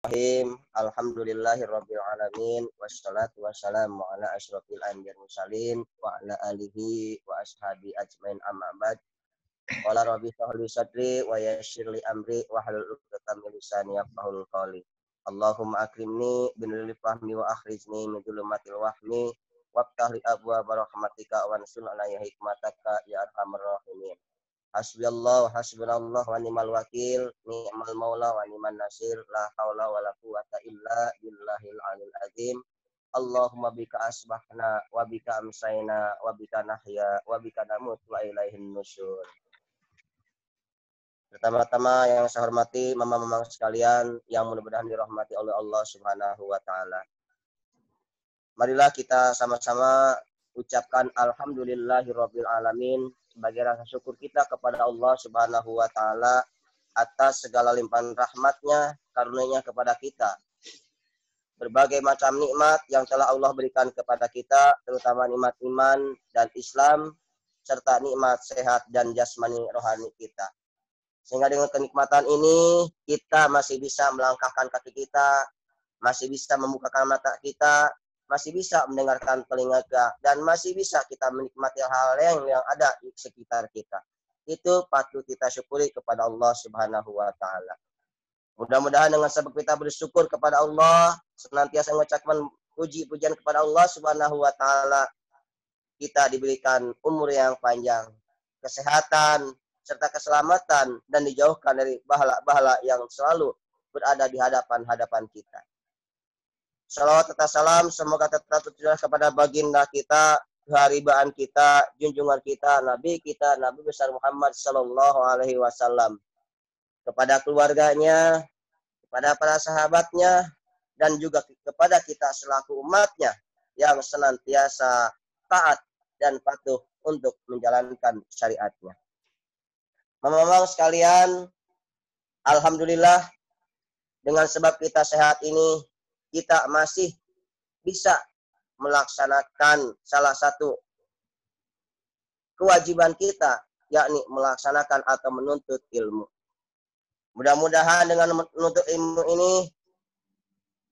Alhamdulillahirabbil alamin wassalatu wassalamu ala asyrofil anbiya'i wal mursalin wa ala alihi wa ashabi ajmain amma ba'd. Qala rabbi shrah li sadri wa yassir li amri wa hlul 'uqdatam min lisani yafqahul qawli. Allahumma akrimni binuril fahmi wa akhrijni min dhulumatil wahmi waftah li abwaaba rahmatika wa ansul alayya hikmataka ya arhamar rahimin. Hasbunallah wa ni'mal wakil, ni'mal maula wa ni'man nasir, la haula wa la quwata illa billahil alil azim. Allahumma bika asbahna wa bika amsayna wa bika nahya wa bika namut wa ilaihin nusyur. Pertama-tama yang saya hormati mama-mama sekalian yang mudah-mudahan dirahmati oleh Allah Subhanahu wa taala. Marilah kita sama-sama ucapkan alhamdulillahirabbil alamin sebagai rasa syukur kita kepada Allah Subhanahu wa taala atas segala limpahan rahmatnya, karunia-Nya kepada kita. Berbagai macam nikmat yang telah Allah berikan kepada kita, terutama nikmat iman dan Islam serta nikmat sehat dan jasmani rohani kita. Sehingga dengan kenikmatan ini kita masih bisa melangkahkan kaki kita, masih bisa membukakan mata kita, masih bisa mendengarkan telinga kita, dan masih bisa kita menikmati hal yang ada di sekitar kita. Itu patut kita syukuri kepada Allah Subhanahu wa taala. Mudah-mudahan dengan sebab kita bersyukur kepada Allah, senantiasa mengucapkan puji-pujian kepada Allah Subhanahu wa taala, kita diberikan umur yang panjang, kesehatan serta keselamatan, dan dijauhkan dari bahala-bahala yang selalu berada di hadapan kita. Salawat serta salam semoga tetap tercurah kepada baginda kita, keharibaan kita, junjungan kita, Nabi besar Muhammad sallallahu alaihi wasallam, kepada keluarganya, kepada para sahabatnya, dan juga kepada kita selaku umatnya yang senantiasa taat dan patuh untuk menjalankan syariatnya. Mama-mama sekalian, alhamdulillah dengan sebab kita sehat ini, kita masih bisa melaksanakan salah satu kewajiban kita, yakni melaksanakan atau menuntut ilmu. Mudah-mudahan dengan menuntut ilmu ini,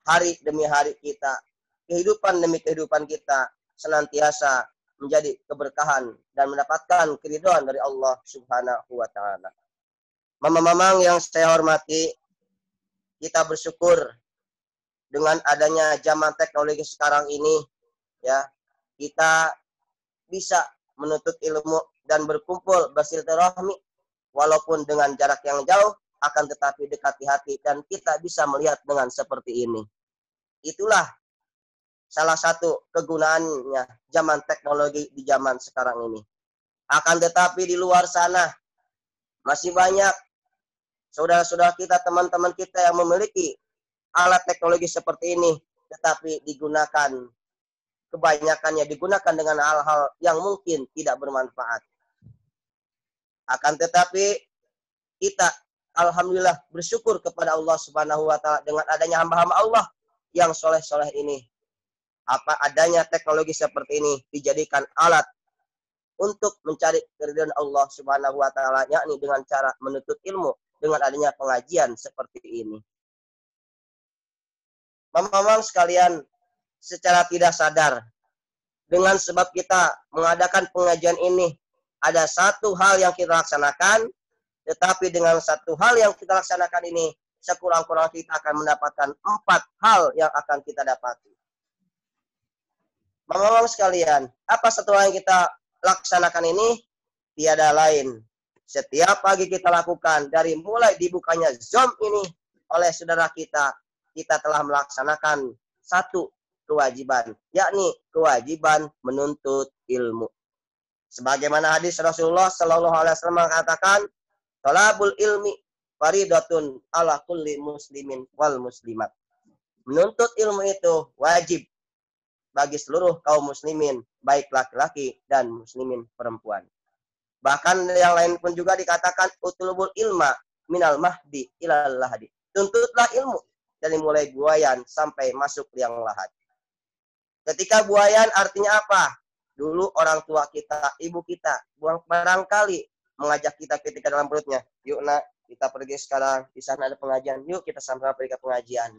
hari demi hari kita, kehidupan demi kehidupan kita, senantiasa menjadi keberkahan dan mendapatkan keridhaan dari Allah Subhanahu wa taala. Mama-mama yang saya hormati, kita bersyukur dengan adanya zaman teknologi sekarang ini, ya, kita bisa menuntut ilmu dan berkumpul bersilaturahmi walaupun dengan jarak yang jauh, akan tetapi dekat di hati, dan kita bisa melihat dengan seperti ini. Itulah salah satu kegunaannya zaman teknologi di zaman sekarang ini. Akan tetapi di luar sana masih banyak saudara-saudara kita, teman-teman kita yang memiliki alat teknologi seperti ini, tetapi kebanyakannya digunakan dengan hal-hal yang mungkin tidak bermanfaat. Akan tetapi kita alhamdulillah bersyukur kepada Allah Subhanahu wa taala dengan adanya hamba-hamba Allah yang soleh-soleh ini. Apa adanya teknologi seperti ini dijadikan alat untuk mencari keridhaan Allah Subhanahu wa taala, yakni dengan cara menuntut ilmu dengan adanya pengajian seperti ini. Mama-mama sekalian, secara tidak sadar, dengan sebab kita mengadakan pengajian ini, ada satu hal yang kita laksanakan, tetapi dengan satu hal yang kita laksanakan ini, sekurang-kurang kita akan mendapatkan 4 hal yang akan kita dapati. Mama-mama sekalian, apa satu hal yang kita laksanakan ini? Tiada lain. Setiap pagi kita lakukan, dari mulai dibukanya Zoom ini oleh saudara kita telah melaksanakan satu kewajiban, yakni kewajiban menuntut ilmu. Sebagaimana hadis Rasulullah Shallallahu Alaihi Wasallam mengatakan, "Thalabul ilmi faridatun ala kulli muslimin wal muslimat." Menuntut ilmu itu wajib bagi seluruh kaum muslimin, baik laki-laki dan muslimin perempuan. Bahkan yang lain pun juga dikatakan, "Utlubul ilma minal mahdi ilal lahadi." Tuntutlah ilmu dari mulai buayan sampai masuk liang lahat. Ketika buayan artinya apa? Dulu orang tua kita, ibu kita, barangkali mengajak kita ketika dalam perutnya, "Yuk nak, kita pergi sekarang, di sana ada pengajian, yuk kita sama-sama pergi ke pengajian.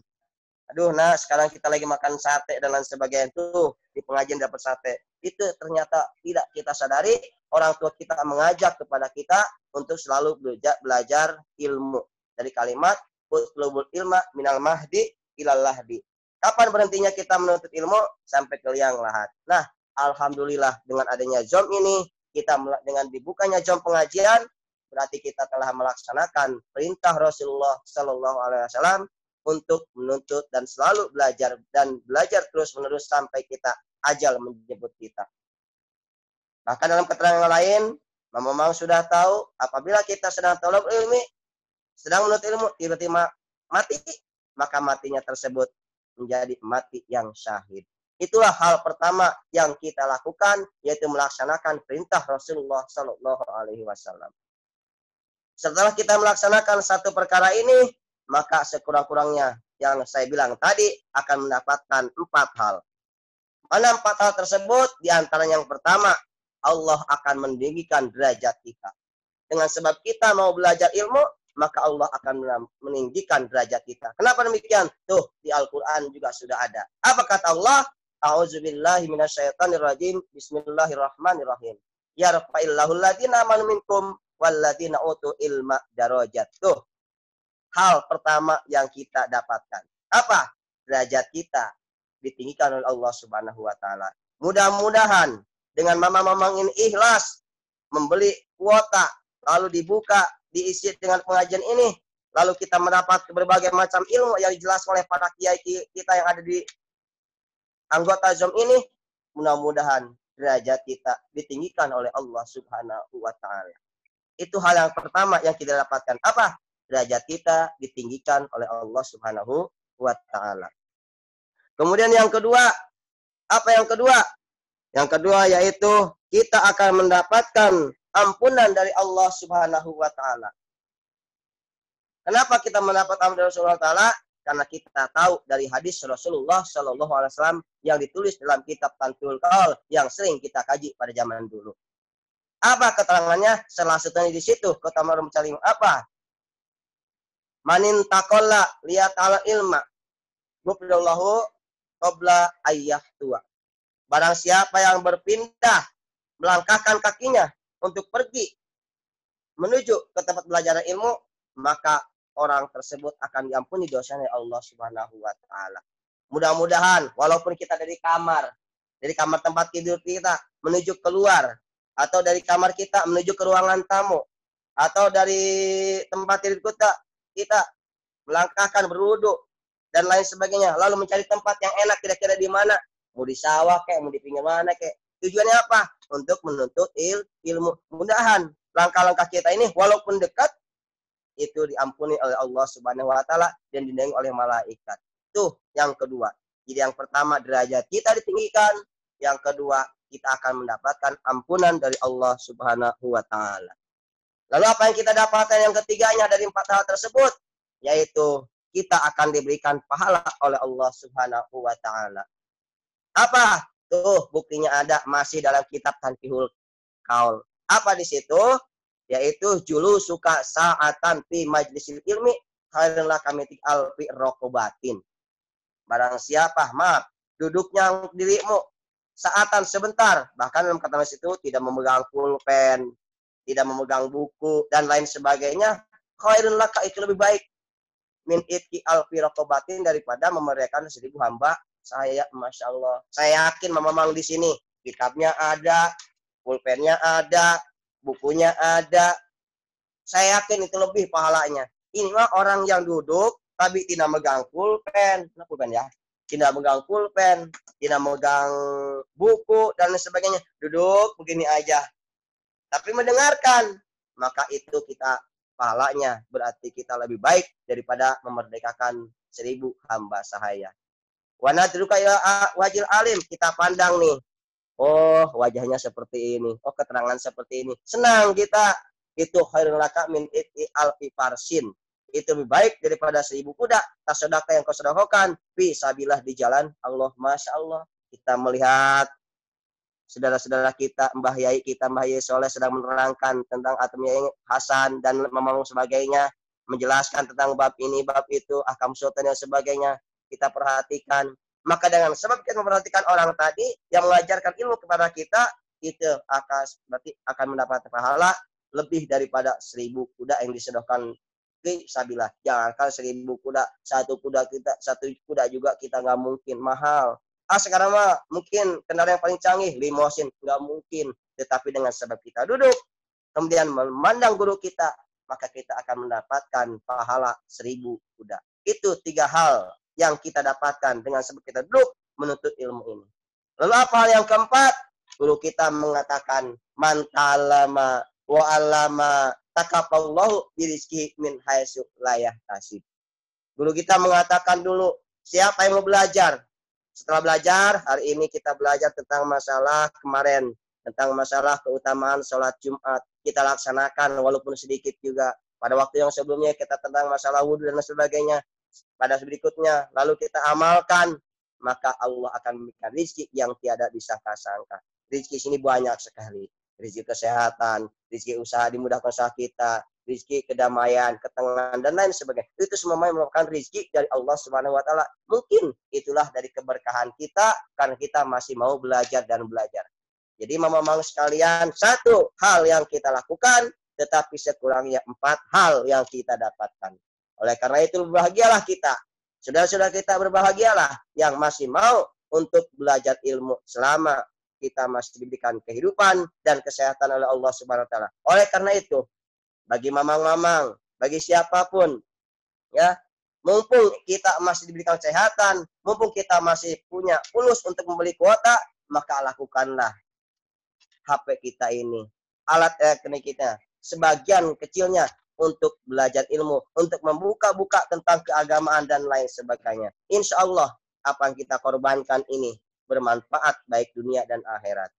Aduh, nah sekarang kita lagi makan sate dan lain sebagainya, tuh di pengajian dapat sate. Itu ternyata tidak kita sadari, orang tua kita mengajak kepada kita untuk selalu belajar ilmu. Dari kalimat, utlubul ilma minal mahdi ilal lahdi. Kapan berhentinya kita menuntut ilmu? Sampai ke liang lahat. Nah, alhamdulillah dengan adanya Zoom ini, kita dengan dibukanya Zoom pengajian, berarti kita telah melaksanakan perintah Rasulullah Shallallahu Alaihi Wasallam untuk menuntut dan selalu belajar terus-menerus sampai kita ajal menjemput kita. Bahkan dalam keterangan lain, memang sudah tahu apabila kita sedang tolong ilmi, sedang menuntut ilmu, tiba-tiba mati, maka matinya tersebut menjadi mati yang syahid. Itulah hal pertama yang kita lakukan, yaitu melaksanakan perintah Rasulullah Shallallahu Alaihi Wasallam. Setelah kita melaksanakan satu perkara ini, maka sekurang-kurangnya yang saya bilang tadi akan mendapatkan 4 hal. Mana 4 hal tersebut? Di antara yang pertama, Allah akan meninggikan derajat kita. Dengan sebab kita mau belajar ilmu, maka Allah akan meninggikan derajat kita. Kenapa demikian? Tuh, di Al-Quran juga sudah ada. Apa kata Allah? A'udzubillahi minasyaitonirrajim. Bismillahirrahmanirrahim. Yarfa'illahu alladhina amanu minkum walladhina utul ilma darajat. Tuh, hal pertama yang kita dapatkan. Apa? Derajat kita ditinggikan oleh Allah Subhanahu wa taala. Mudah-mudahan dengan mamang-mamang ini ikhlas membeli kuota, lalu dibuka, diisi dengan pengajian ini, lalu kita mendapat berbagai macam ilmu yang dijelaskan oleh para kiai kita yang ada di anggota Zoom ini, mudah-mudahan derajat kita ditinggikan oleh Allah Subhanahu wa taala. Itu hal yang pertama yang kita dapatkan. Apa? Derajat kita ditinggikan oleh Allah Subhanahu wa taala. Kemudian yang kedua, apa yang kedua? Yang kedua yaitu kita akan mendapatkan ampunan dari Allah Subhanahu wa taala. Kenapa kita mendapat ampunan dari Rasulullah taala? Karena kita tahu dari hadis Rasulullah Shallallahu Alaihi Wasallam yang ditulis dalam kitab Tanqihul Qaul yang sering kita kaji pada zaman dulu. Apa keterangannya? Salah satunya di situ, kata Marhum Salim. Apa? Manin takola lihat ala ilma. Gufrallahu qabla ayyah tua. Barang siapa yang berpindah, melangkahkan kakinya untuk pergi menuju ke tempat belajar ilmu, maka orang tersebut akan diampuni dosanya Allah Subhanahu wa taala. Mudah-mudahan walaupun kita dari kamar tempat tidur kita menuju keluar, atau dari kamar kita menuju ke ruangan tamu, atau dari tempat tidur kita melangkahkan berwudu dan lain sebagainya, lalu mencari tempat yang enak kira-kira di mana, mau di sawah kayak, mau di pinggir mana kayak. Tujuannya apa? Untuk menuntut ilmu. Mudahan langkah-langkah kita ini walaupun dekat itu diampuni oleh Allah Subhanahu wa taala dan didengi oleh malaikat. Tuh yang kedua. Jadi yang pertama derajat kita ditinggikan, yang kedua kita akan mendapatkan ampunan dari Allah Subhanahu wa taala. Lalu apa yang kita dapatkan yang ketiganya dari 4 hal tersebut? Yaitu kita akan diberikan pahala oleh Allah Subhanahu wa taala. Apa? Tuh buktinya ada masih dalam kitab Tanqihul Qaul. Apa di situ? Yaitu julu suka sa'atan fi majlisil ilmi khairun laka min alfi raqabatin. Barang siapa duduknya dirimu saatan sebentar, bahkan dalam kata itu tidak memegang pulpen, tidak memegang buku dan lain sebagainya, khairun laka itu lebih baik min itki alfi raqabatin daripada memerdekakan 1000 hamba. Saya Masya Allah, saya yakin memang di sini kitabnya ada, pulpennya ada, bukunya ada. Saya yakin itu lebih pahalanya. Ini mah orang yang duduk tapi tidak megang pulpen, ya, tidak megang pulpen, tidak megang buku dan sebagainya, duduk begini aja. Tapi mendengarkan, maka itu kita pahalanya berarti kita lebih baik daripada memerdekakan 1000 hamba sahaya. Wanadruka ya wajil alim, kita pandang nih. Oh, wajahnya seperti ini. Oh, keterangan seperti ini. Senang kita. Itu khairul laka min alfi farsin. Itu lebih baik daripada 1000 kuda. Tasodaka yang kau sedekahkan fi sabilah di jalan Allah. Masya Allah. Kita melihat saudara-saudara kita, Mbah Yai kita, Mbah Yai Soleh sedang menerangkan tentang Atom Yai Hasan dan memang sebagainya, menjelaskan tentang bab ini, bab itu, ahkam sultan dan sebagainya, kita perhatikan. Maka dengan sebab kita memperhatikan orang tadi yang mengajarkan ilmu kepada kita, itu berarti akan mendapat pahala lebih daripada 1000 kuda yang disedekahkan ke sabilah. Jangankan 1000 kuda, satu kuda juga kita nggak mungkin, mahal. Sekarang mah mungkin kendaraan yang paling canggih, limosin, nggak mungkin. Tetapi dengan sebab kita duduk, kemudian memandang guru kita, maka kita akan mendapatkan pahala 1000 kuda. Itu 3 hal yang kita dapatkan dengan sebab kita duduk menuntut ilmu ini. Lalu apa hal yang keempat? Guru kita mengatakan, man ta'allama wa 'allama takafallahu birizki min haitsu la yahtasib. Guru kita mengatakan dulu, siapa yang mau belajar? Setelah belajar, hari ini kita belajar tentang masalah kemarin, tentang masalah keutamaan sholat Jumat. Kita laksanakan walaupun sedikit juga. Pada waktu yang sebelumnya kita tentang masalah wudhu dan sebagainya. Pada berikutnya, lalu kita amalkan, maka Allah akan memberikan rezeki yang tiada disangka-sangka. Rezeki sini banyak sekali. Rezeki kesehatan, rezeki usaha dimudahkan usaha kita, rezeki kedamaian, ketenangan, dan lain sebagainya. Itu semua merupakan rezeki dari Allah Subhanahu wa Ta'ala. Mungkin itulah dari keberkahan kita karena kita masih mau belajar dan belajar. Jadi mama-mama sekalian, satu hal yang kita lakukan, tetapi sekurangnya 4 hal yang kita dapatkan. Oleh karena itu berbahagialah kita. Saudara-saudara kita berbahagialah yang masih mau untuk belajar ilmu selama kita masih diberikan kehidupan dan kesehatan oleh Allah Subhanahu wa Ta'ala. Oleh karena itu, bagi mamang-mamang, bagi siapapun, ya, mumpung kita masih diberikan kesehatan, mumpung kita masih punya fulus untuk membeli kuota, maka lakukanlah HP kita ini, alat elektronik kita, sebagian kecilnya untuk belajar ilmu, untuk membuka-buka tentang keagamaan dan lain sebagainya. Insya Allah, apa yang kita korbankan ini bermanfaat baik dunia dan akhirat.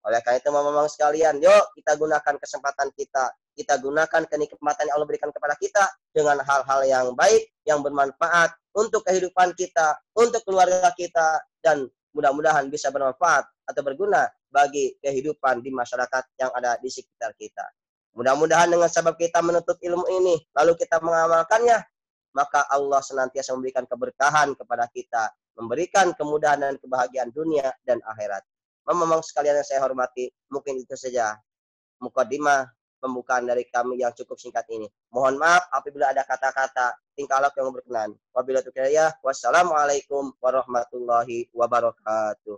Oleh karena itu, mama-mama sekalian, yuk kita gunakan kesempatan kita gunakan kenikmatan yang Allah berikan kepada kita dengan hal-hal yang baik, yang bermanfaat untuk kehidupan kita, untuk keluarga kita, dan mudah-mudahan bisa bermanfaat atau berguna bagi kehidupan di masyarakat yang ada di sekitar kita. Mudah-mudahan dengan sebab kita menuntut ilmu ini, lalu kita mengamalkannya, maka Allah senantiasa memberikan keberkahan kepada kita, memberikan kemudahan dan kebahagiaan dunia dan akhirat. Memang sekalian yang saya hormati, mungkin itu saja mukadimah pembukaan dari kami yang cukup singkat ini. Mohon maaf apabila ada kata-kata tingkah laku yang berkenan. Wabillahi taufiq, wassalamualaikum warahmatullahi wabarakatuh.